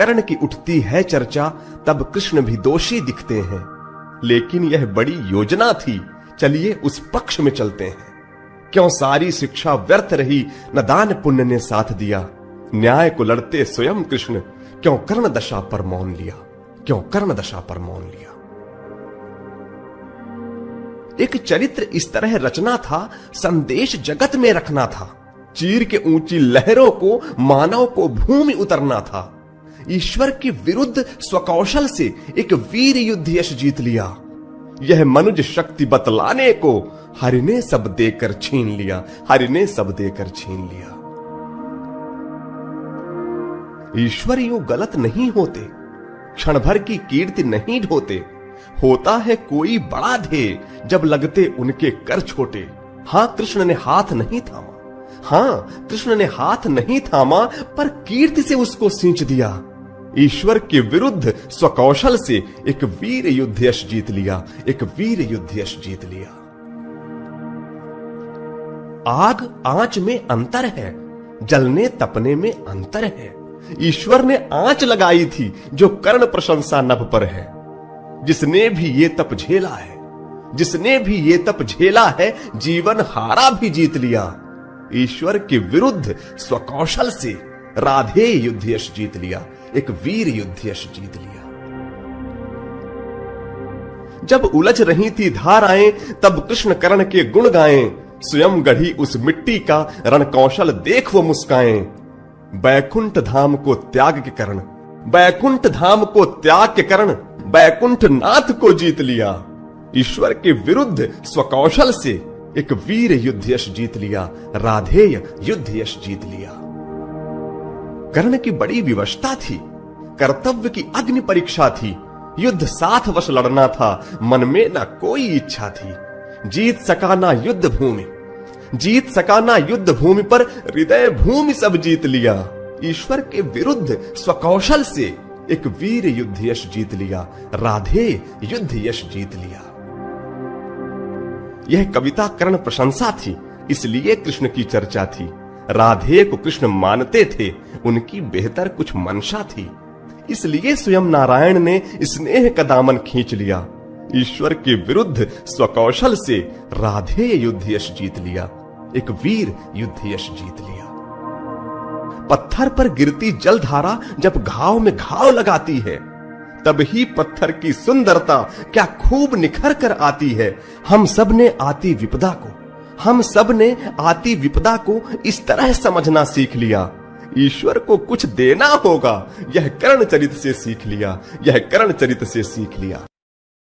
कर्ण की उठती है चर्चा, तब कृष्ण भी दोषी दिखते हैं। लेकिन यह बड़ी योजना थी, चलिए उस पक्ष में चलते हैं। क्यों सारी शिक्षा व्यर्थ रही, न दान पुण्य ने साथ दिया। न्याय को लड़ते स्वयं कृष्ण, क्यों कर्ण दशा पर मौन लिया, क्यों कर्ण दशा पर मौन लिया। एक चरित्र इस तरह रचना था, संदेश जगत में रखना था। चीर के ऊंची लहरों को मानव को भूमि उतरना था। ईश्वर के विरुद्ध स्वकौशल से एक वीर युद्ध यश जीत लिया। यह मनुज शक्ति बतलाने को हरि ने सब देकर छीन लिया, हरि ने सब देकर छीन लिया। ईश्वर यूं गलत नहीं होते, क्षण भर की कीर्ति नहीं ढोते। होता है कोई बड़ा ध्येय, जब लगते उनके कर छोटे। हां कृष्ण ने हाथ नहीं थामा, हां कृष्ण ने हाथ नहीं थामा, पर कीर्ति से उसको सींच दिया। ईश्वर के विरुद्ध स्वकौशल से एक वीर युद्ध यश जीत लिया, एक वीर युद्ध यश जीत लिया। आग आंच में अंतर है, जलने तपने में अंतर है। ईश्वर ने आंच लगाई थी, जो कर्ण प्रशंसा नभ पर है। जिसने भी ये तप झेला है, जिसने भी ये तप झेला है, जीवन हारा भी जीत लिया। ईश्वर के विरुद्ध स्वकौशल से राधेय युद्ध यश जीत लिया, एक वीर युद्ध यश जीत लिया। जब उलझ रही थी धाराएं, तब कृष्ण कर्ण के गुण गाएं। स्वयं गढ़ी उस मिट्टी का रण कौशल देख वो मुस्काएं। बैकुंठ धाम को त्याग के कर्ण, बैकुंठ धाम को त्याग के कर्ण, बैकुंठ नाथ को जीत लिया। ईश्वर के विरुद्ध स्वकौशल से एक वीर युद्ध यश जीत लिया, राधेय युद्ध यश जीत लिया। कर्ण की बड़ी विवशता थी, कर्तव्य की अग्नि परीक्षा थी। युद्ध साथ वश लड़ना था, मन में न कोई इच्छा थी। जीत सका ना युद्ध भूमि, जीत सका ना युद्ध भूमि, पर हृदय भूमि सब जीत लिया। ईश्वर के विरुद्ध स्वकौशल से एक वीर युद्ध यश जीत लिया, राधेय युद्ध यश जीत लिया। यह कविता कर्ण प्रशंसा थी, इसलिए कृष्ण की चर्चा थी। राधेय को कृष्ण मानते थे, उनकी बेहतर कुछ मंशा थी। इसलिए स्वयं नारायण ने स्नेह का दामन खींच लिया। ईश्वर के विरुद्ध स्वकौशल से राधेय युद्ध यश जीत लिया, एक वीर युद्ध यश जीत लिया। पत्थर पर गिरती जलधारा जब घाव में घाव लगाती है, तब ही पत्थर की सुंदरता क्या खूब निखर कर आती है। हम सब ने आती विपदा को, हम सब ने आती विपदा को इस तरह समझना सीख लिया। ईश्वर को कुछ देना होगा, यह कर्ण चरित से सीख लिया, यह कर्ण चरित से सीख लिया।